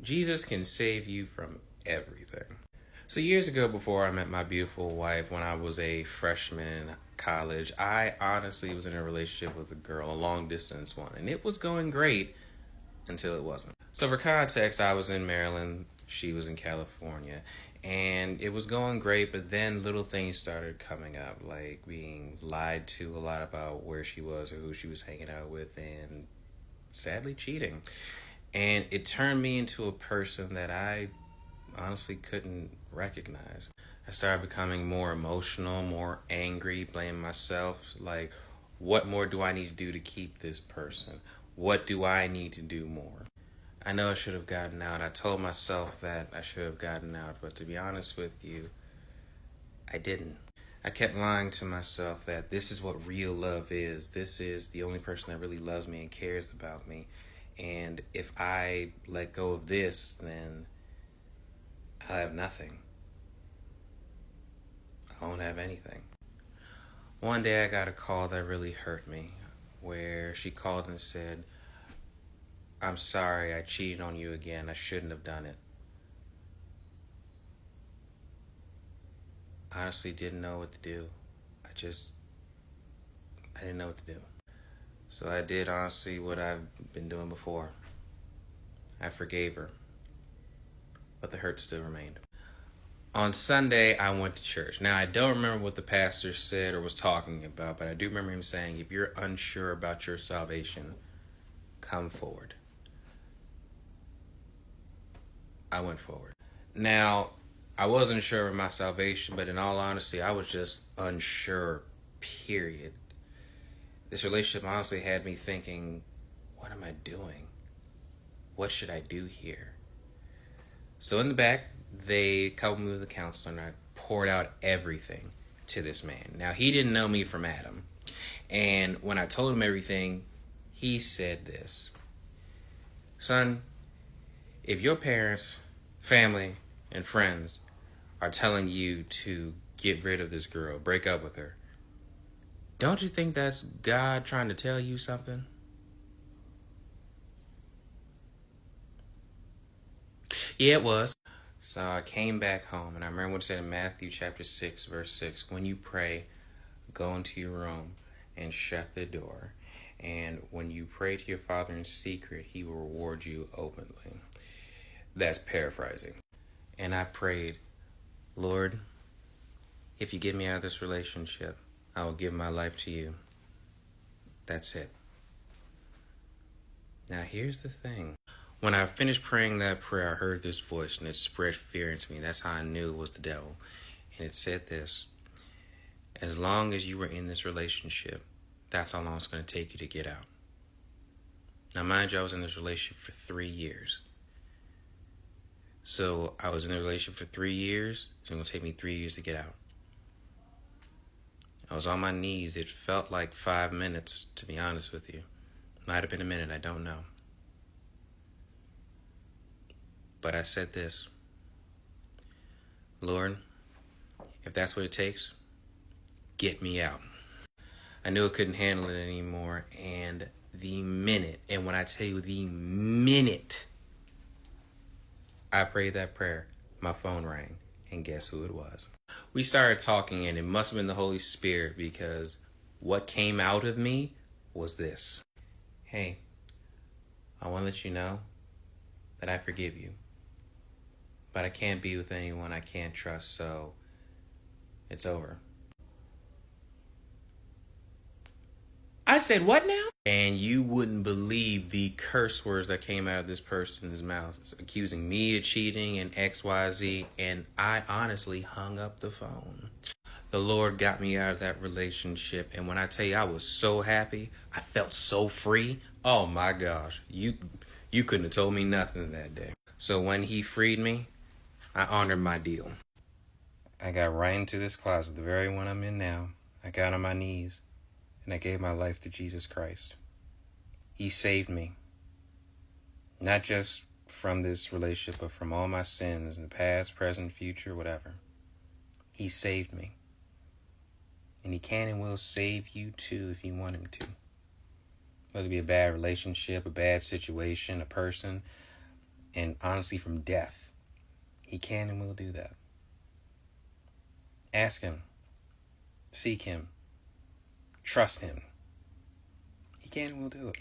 Jesus can save you from everything. So years ago, before I met my beautiful wife, when I was a freshman in college, I honestly was in a relationship with a girl, a long distance one, and it was going great until it wasn't. So for context, I was in Maryland, she was in California, and it was going great, but then little things started coming up, like being lied to a lot about where she was or who she was hanging out with, and sadly cheating. And it turned me into a person that I honestly couldn't recognize. I started becoming more emotional, more angry, blaming myself. Like, what more do I need to do to keep this person? What do I need to do more? I know I should have gotten out. I told myself that I should have gotten out, but to be honest with you, I didn't. I kept lying to myself that this is what real love is. This is the only person that really loves me and cares about me. And if I let go of this, then I have nothing. I won't have anything. One day I got a call that really hurt me, where she called and said, "I'm sorry, I cheated on you again. I shouldn't have done it." I honestly didn't know what to do. I didn't know what to do. So I did honestly what I've been doing before. I forgave her, but the hurt still remained. On Sunday, I went to church. Now, I don't remember what the pastor said or was talking about, but I do remember him saying, if you're unsure about your salvation, come forward. I went forward. Now, I wasn't sure of my salvation, but in all honesty, I was just unsure, period. This relationship honestly had me thinking, what am I doing? What should I do here? So in the back, they coupled me with a counselor, and I poured out everything to this man. Now, he didn't know me from Adam. And when I told him everything, he said this: "Son, if your parents, family, and friends are telling you to get rid of this girl, break up with her, don't you think that's God trying to tell you something?" Yeah, it was. So I came back home, and I remember what it said in Matthew chapter 6, verse 6. When you pray, go into your room and shut the door. And when you pray to your Father in secret, he will reward you openly. That's paraphrasing. And I prayed, Lord, if you get me out of this relationship, I will give my life to you. That's it. Now here's the thing. When I finished praying that prayer, I heard this voice, and it spread fear into me. That's how I knew it was the devil. And it said this: as long as you were in this relationship, that's how long it's going to take you to get out. Now, mind you, I was in this relationship for 3 years. So I was in a relationship for 3 years. It's going to take me 3 years to get out. I was on my knees. It felt like 5 minutes, to be honest with you. Might have been a minute, I don't know. But I said this: Lord, if that's what it takes, get me out. I knew I couldn't handle it anymore. And when I tell you the minute I prayed that prayer, my phone rang. And guess who it was? We started talking, and it must have been the Holy Spirit, because what came out of me was this: hey, I want to let you know that I forgive you, but I can't be with anyone I can't trust, so it's over. I said, what now? And you wouldn't believe the curse words that came out of this person's mouth, accusing me of cheating and XYZ, and I honestly hung up the phone. The Lord got me out of that relationship, and when I tell you I was so happy, I felt so free. Oh my gosh, you couldn't have told me nothing that day. So when he freed me, I honored my deal. I got right into this closet, the very one I'm in now. I got on my knees, and I gave my life to Jesus Christ. He saved me, not just from this relationship, but from all my sins, in the past, present, future, whatever. He saved me. And he can and will save you too if you want him to. Whether it be a bad relationship, a bad situation, a person, and honestly from death. He can and will do that. Ask him. Seek him. Trust him. He can and will do it.